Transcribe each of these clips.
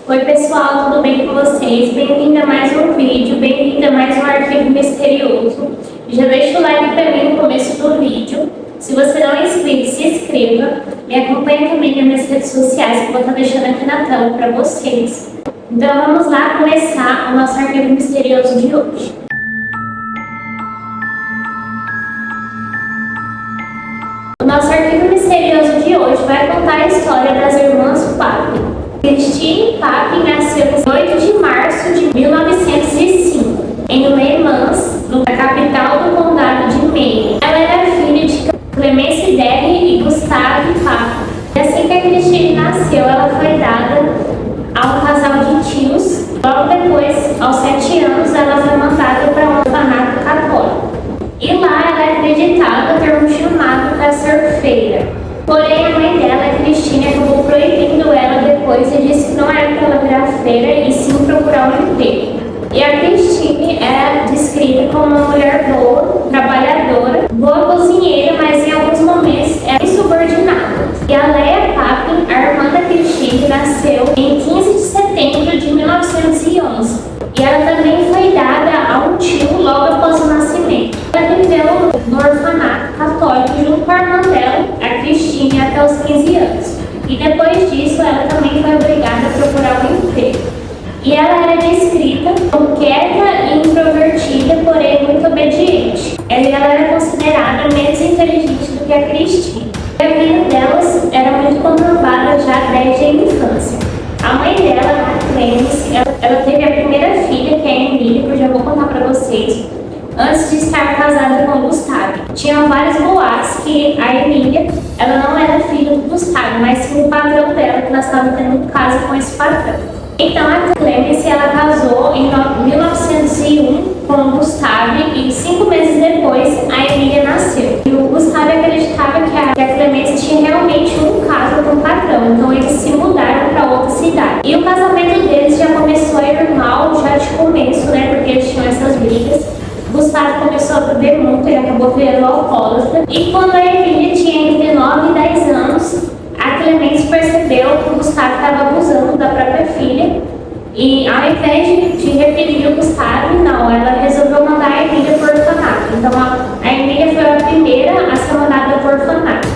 Oi pessoal, tudo bem com vocês? Bem-vindo a mais um vídeo, bem-vindo a mais um arquivo misterioso. Já deixa o like para mim no começo do vídeo. Se você não é inscrito, se inscreva. Me acompanhe também nas minhas redes sociais que eu vou estar deixando aqui na tela para vocês. Então vamos lá começar o nosso arquivo misterioso de hoje. O nosso arquivo misterioso de hoje vai contar a história das irmãs Papin. Christine Papin nasceu em 8 de março de 1905, em Le Mans, na capital do condado de Maine. Ela era filha de Clemence Derry e Gustave Papin. E assim que a Christine nasceu, ela foi dada a um casal de tios. Logo depois, aos 7 anos, ela foi mandada para um orfanato católico. E lá ela é acreditada ter um chamado para ser freira. Porém, a mãe dela, Christine, acabou proibindo ela depois e disse que não era para ela virar freira e sim procurar um emprego. E a Christine era descrita como uma mulher boa, trabalhadora, boa cozinheira, mas em alguns momentos era insubordinada. E a Leah Papin, a irmã da Christine, nasceu em 15 de setembro de 1911. E ela também foi dada a um tio logo após o nascimento. Ela viveu no orfanato católico junto com a irmã dela, a Christine, até os 15 anos. E depois disso, ela também foi obrigada a procurar um emprego. E ela era descrita como quieta e introvertida, porém muito obediente. Ela era considerada menos inteligente do que a Christine. A vida delas era muito conturbada já desde a infância. A mãe dela, a Clemence, ela teve a primeira filha, que é a Emília, que eu já vou contar para vocês, antes de estar casada com o Gustavo. Tinham vários boatos que a Emília, ela não era filha do Gustavo, mas sim do patrão dela, que ela estava tendo casa com esse patrão. Então a Clemence, ela casou em 1901 com o Gustavo e 5 meses depois a Emília nasceu. E o Gustavo acreditava que a Clemence tinha realmente um caso com o patrão, então eles se mudaram para outra cidade. E o casamento deles já começou a ir mal já de começo, né, porque eles tinham essas brigas. Gustavo começou a beber muito, ele acabou virando alcoólatra. E quando a Emília tinha entre 9 e 10 anos, a Clemence percebeu que o Gustavo estava abusando da própria filha. E ao invés de reprimir o Gustavo, não, ela resolveu mandar a Emília para o orfanato. Então a Emília foi a primeira a ser mandada para o orfanato.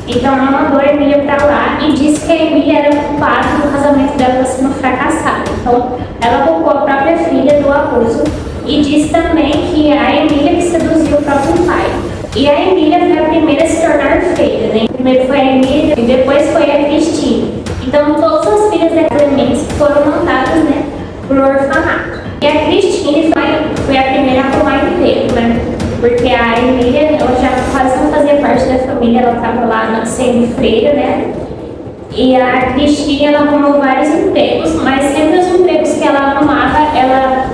Então ela mandou a Emília para lá e disse que a Emília era culpada do casamento dela sendo fracassado. Então ela culpou a própria filha do abuso e disse também que a Emília que seduziu o próprio pai. E a Emília foi a primeira a se tornar freira, né? Primeiro foi a Emília e depois foi a Christine. Então todas as filhas da Clemence foram mandadas, né, para o orfanato. E a Christine foi a primeira a tomar emprego, né? Porque a Emília, ela já quase não fazia parte da família, ela estava lá sendo freira, né? E a Christine, ela arrumou vários empregos, mas sempre os empregos que ela arrumava, ela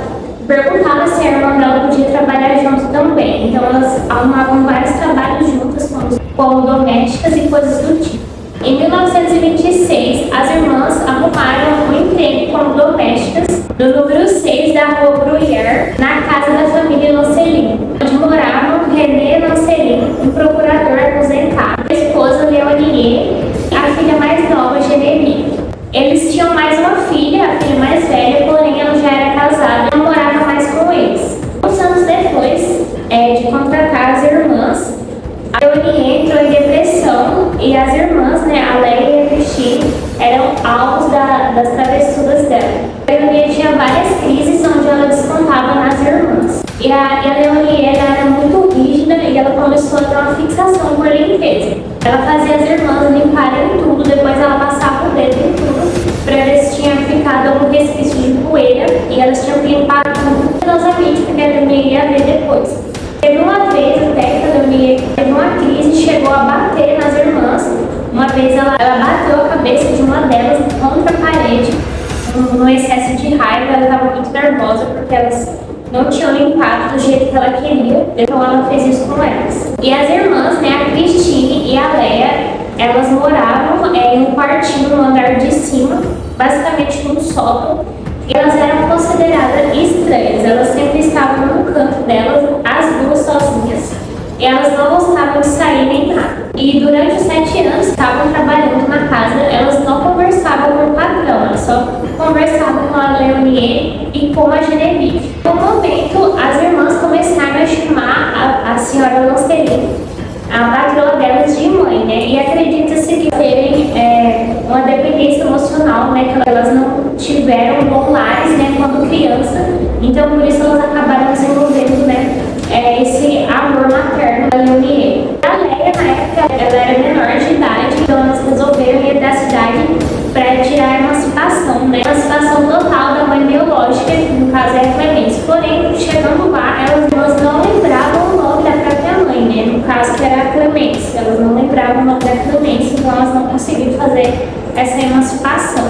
perguntava se a irmã dela podia trabalhar junto também. Então elas arrumavam vários trabalhos juntas, como domésticas e coisas do tipo. Em 1926, as irmãs arrumaram um emprego como domésticas no número 6 da rua Bruyère, na casa da família Lancelin, onde moravam René Lancelin, um procurador aposentado, a esposa Leonie e a filha mais nova, Genevieve. Eles tinham mais uma filha, a filha mais velha, porém ela já era casada e não morava mais com eles. Uns anos depois de contratar as irmãs, a Leonie entrou em depressão e as irmãs, né, a Leia e a Christine, eram alvos das travessuras dela. A Leonie tinha várias crises onde ela descontava nas irmãs. E a Leonie, ela era muito rígida e ela começou a ter uma fixação por limpeza. Ela fazia as irmãs limparem tudo, depois ela passava o dedo em tudo para ver se tinha ficado algum resquício de poeira e elas tinham que limpar tudo cuidadosamente porque a Leonie ia ver depois. Teve uma vez até que a Leonie teve uma crise e chegou a bater nas irmãs. Uma vez ela bateu a cabeça de uma delas contra a parede, num excesso de raiva. Ela estava muito nervosa porque elas não tinham limpado do jeito que ela queria, então ela fez isso com elas. E as irmãs, né, a Christine e a Leia, elas moravam em um quartinho no andar de cima, basicamente num sótão. E elas eram consideradas estranhas, elas sempre estavam no canto delas, as duas sozinhas. E elas não gostavam de sair nem nada. E durante os 7 anos estavam trabalhando na casa, elas não conversavam com o patrão, elas só conversava com a Leonie e com a Genevieve. No momento, as irmãs começaram a chamar a senhora Lancelin, a patroa delas, de mãe, né? E acredita-se que terem uma dependência emocional, né? Que elas não tiveram bons lares, né? Quando criança. Então, por isso elas acabaram desenvolvendo, né? Esse amor materno da Leonie. A Leia, na época, ela era menor de idade, então elas resolveram ir da cidade para tirar a emancipação, né? A emancipação total da mãe biológica, que no caso é a Clemence. Porém, chegando lá, elas não lembravam o nome da própria mãe, né? No caso, que era a Clemence. Elas não lembravam o nome da Clemence, então elas não conseguiram fazer essa emancipação.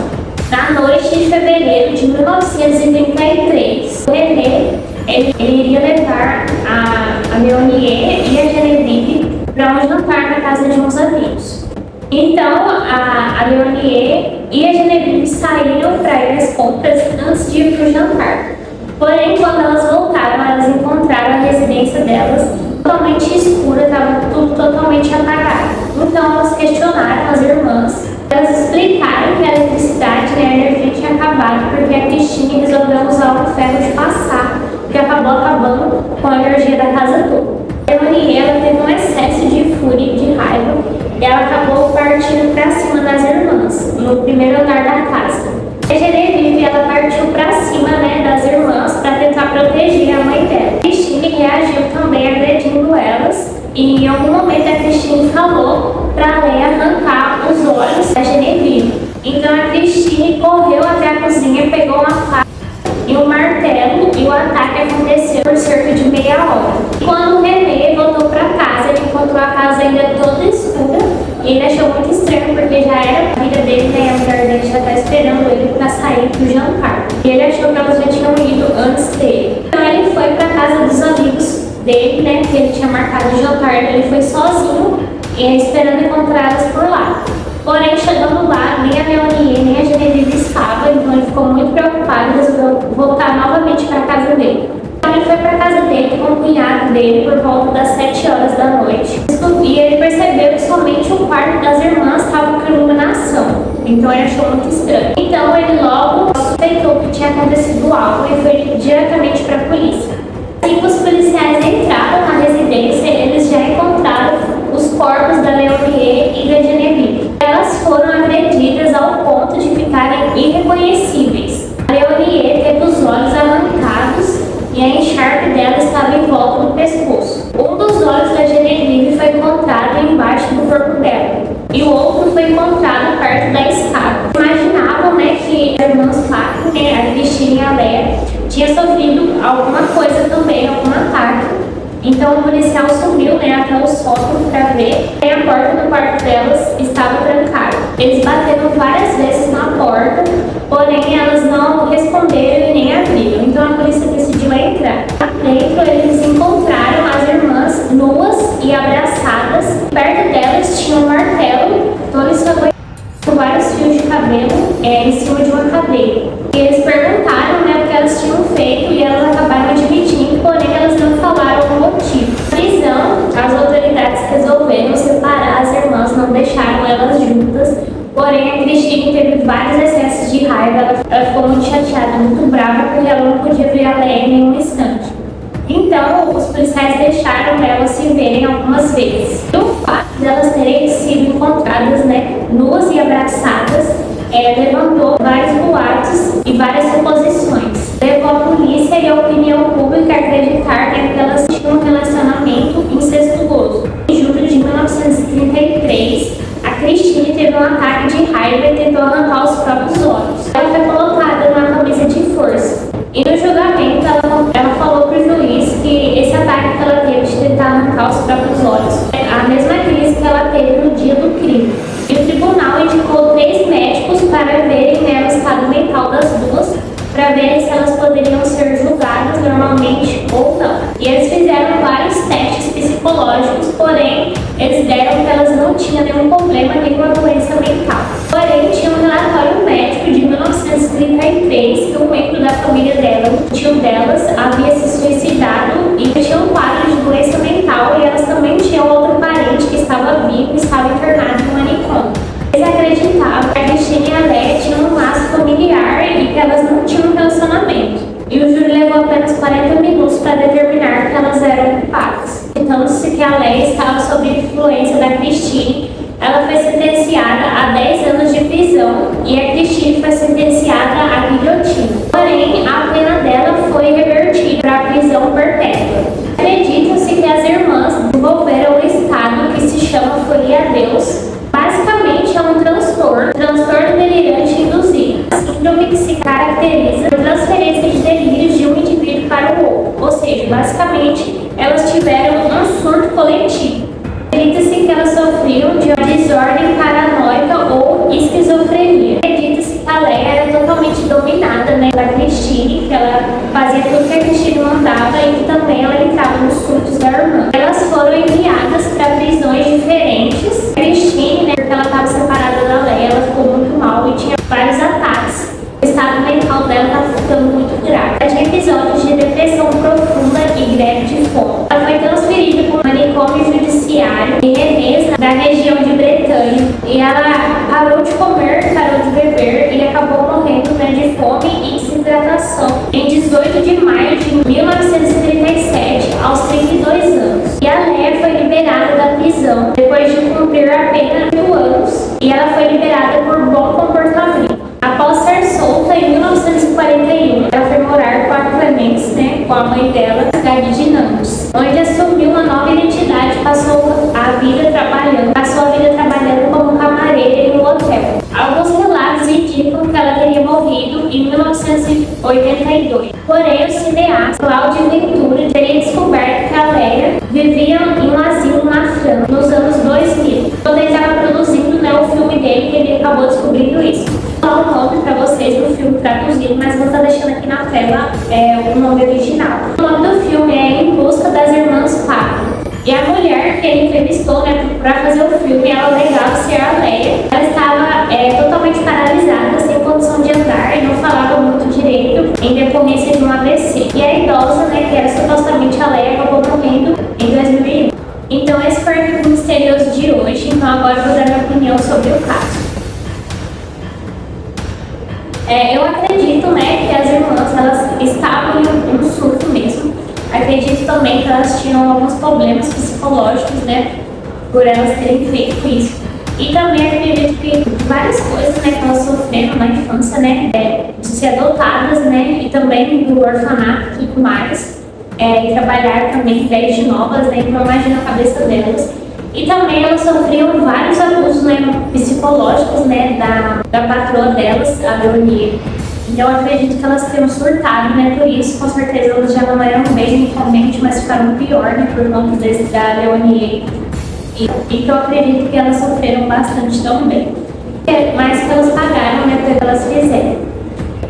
Na noite de fevereiro de 1933, o René ele iria levar a Leonie e a Genevieve para um jantar na casa de uns amigos. Então, a Leonie e a Genevieve saíram para ir às compras antes de ir para o jantar. Porém, quando elas voltaram, elas encontraram a residência delas totalmente escura, estava tudo totalmente apagado. Então, elas questionaram as irmãs. Elas explicaram que a eletricidade e a energia tinha acabado porque a Christine resolveu usar um ferro de passar, que acabou acabando com a energia da casa toda. A Leonie, ela teve um excesso de fúria e de raiva e ela acabou partindo para cima das irmãs, no primeiro andar da casa. A Genevieve, ela partiu para cima, né, das irmãs para tentar proteger a mãe dela. A Christine reagiu também agredindo elas e em algum momento a Christine falou para a Leia arrancar os olhos da Genevieve. Então a Christine correu até a cozinha, pegou uma faca e um martelo e o ataque aconteceu por cerca de meia hora. Quando o René voltou para casa, ele encontrou a casa ainda toda escura e ele achou muito estranho porque já era a vida dele, né? A mulher dele já estava esperando ele para sair para o jantar. E ele achou que elas já tinham ido antes dele. Então ele foi para casa dos amigos dele, né? Que ele tinha marcado de jantar. Ele foi sozinho e esperando encontrá-las por lá. Porém, chegando lá, nem a Leonie nem a Genevieve estavam, então ele ficou muito preocupado e resolveu voltar novamente para a casa dele. Então ele foi para a casa dele com o cunhado dele por volta das 7 horas da noite. E ele percebeu que somente o quarto das irmãs estava com iluminação. Então ele achou muito estranho. Então ele logo suspeitou que tinha acontecido algo e foi diretamente para a polícia. Assim que os policiais entraram na residência, eles já encontraram os corpos da Leonie e da Genevieve. Elas foram agredidas ao ponto de ficarem irreconhecíveis. A Leonie teve os olhos arrancados e a encharpe dela estava em volta do pescoço. Um dos olhos da Genevieve foi encontrado embaixo do corpo dela e o outro foi encontrado perto da escada. Imaginavam, né, que as irmãs Paco, né, a Christine e a Leia, tinha sofrido alguma coisa também, algum ataque. Então o policial subiu, né, até o sótão para ver e a porta do quarto delas estava trancada. Eles bateram várias vezes na porta, porém elas não responderam e nem abriram. Então a polícia decidiu entrar. Dentro eles encontraram as irmãs nuas e abraçadas. Perto delas tinha um martelo, todo ensanguentado, com vários fios de cabelo em cima de uma cadeira. E eles perguntaram, né, o que elas tinham feito e elas acabaram admitindo, porém elas não falaram o motivo. Na prisão, as autoridades resolveram separar as irmãs, não deixaram elas juntas, porém a Christine teve vários excessos de raiva, ela ficou muito chateada, muito brava, porque ela não podia ver a Leia em nenhum instante. Então, os policiais deixaram elas se verem algumas vezes. E o fato de elas terem sido encontradas, né, nuas e abraçadas, levantou vários boatos e várias suposições. Levou a polícia e a opinião pública a acreditar, né, que elas tinham um relacionamento incestuoso. Em julho de 1933, a Christine teve um ataque de raiva e tentou arrancar os próprios olhos. Ela foi colocada numa camisa de força. E no julgamento, ela falou para o juiz que esse ataque que ela teve de tentar arrancar os próprios olhos é a mesma crise que ela teve no dia do crime. E o tribunal indicou 3 médicos para verem, né, o estado mental das duas, para verem se elas poderiam ser julgadas normalmente ou não. E eles fizeram vários testes psicológicos, porém, eles deram que elas não tinham nenhum problema, nenhuma doença mental. Porém, tinha um relatório médico de 1933 que um membro da família dela, o tio delas, havia se suicidado e tinha um quadro de doença mental e elas também tinham outro parente que estava vivo e estava internado no manicômio. Eles acreditavam que a Christine e a Leia tinham um laço familiar e para determinar que elas eram culpadas. Então, se que a Leia estava sob influência da Christine, ela foi sentenciada a 10 anos de prisão e a Christine foi sentenciada à guilhotina. Porém, a pena dela foi revertida para a prisão perpétua. Acredita-se que as irmãs desenvolveram um estado que se chama folia a Deus. Basicamente, é um transtorno delirante induzido. A síndrome que se caracteriza por transferência de delírios de um indivíduo para o outro. Ou seja, basicamente, elas tiveram um surto coletivo. Acredita-se que elas sofriam de uma desordem paranoica ou esquizofrenia. Acredita-se que a Leia era totalmente dominada, né, pela Christine, que ela fazia tudo que a Christine mandava e que também ela entrava nos surtos da irmã. Elas foram enviadas para prisões diferentes. A Christine, né, porque ela estava separada da Leia, ela ficou muito mal e tinha vários ataques. O estado mental dela estava ficando muito grave. Ela tinha episódios de depressão profunda e greve de fome. Ela foi transferida para um manicômio judiciário em Rennes, da região de Bretanha, e ela parou de comer, parou de beber e acabou morrendo, né, de fome e desidratação em 18 de maio de 1937, aos 32 anos. E a Leia foi liberada da prisão depois de cumprir a pena de 8 anos, e ela foi liberada por bom comportamento. Após ser solta em 1941, ela foi morar com a Clemence, né, com a mãe dela, na cidade de Nantes, onde assumiu uma nova identidade, passou a vida trabalhando como camareira em um hotel. Alguns relatos indicam que ela teria morrido em 1982. Porém, o cineasta Claudio Ventura teria descoberto que a Leia vivia em um asilo na França nos anos 2000, quando ele estava produzindo, né, o filme dele, que ele acabou descobrindo isso. Vou dar o nome para vocês do filme traduzido, mas vou estar deixando aqui na tela o nome original. O nome do filme é Em Busca das Irmãs Packard. E a mulher que ele entrevistou, né, para fazer o filme, ela alegava ser a Leia. Ela estava totalmente paralisada, sem condição de andar e não falava muito direito em decorrência de um AVC. E a idosa, né, que era supostamente a Leia, acabou morrendo em 2001. Então esse foi o arquivo misterioso de hoje. Então agora eu vou dar minha opinião sobre o caso. Eu acredito, né, que as irmãs elas estavam em um surto mesmo. Acredito também que elas tinham alguns problemas psicológicos, né, por elas terem feito isso. E também acredito que várias coisas, né, que elas sofreram na infância, né, de ser adotadas, né, e também do orfanato e tudo mais, e trabalhar também desde novas, né, então imagina a cabeça delas. E também elas sofriam vários abusos, né, psicológicos, né, da patroa delas, a Leonie. Então eu acredito que elas tenham surtado, né, por isso, com certeza elas já não eram bem mentalmente, mas ficaram pior, né, por conta da Leonie. Então eu acredito que elas sofreram bastante também. Mas que elas pagaram, né, pelo que elas fizeram.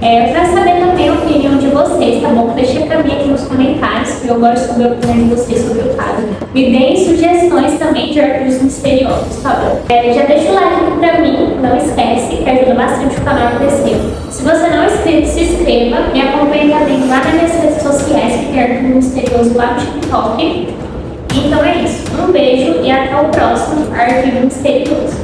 Eu quero saber também a opinião de vocês, tá bom? Deixa pra mim aqui nos comentários, que eu gosto de saber a opinião de vocês sobre o caso. Me deem sugestões também de arquivos misteriosos, tá bom? Já deixa o like aqui pra mim, não esquece, que ajuda bastante o canal a crescer. Se você não é inscrito, se inscreva, me acompanhe também lá nas minhas redes sociais, que tem arquivo misterioso lá no TikTok. Então é isso, um beijo e até o próximo arquivo misterioso.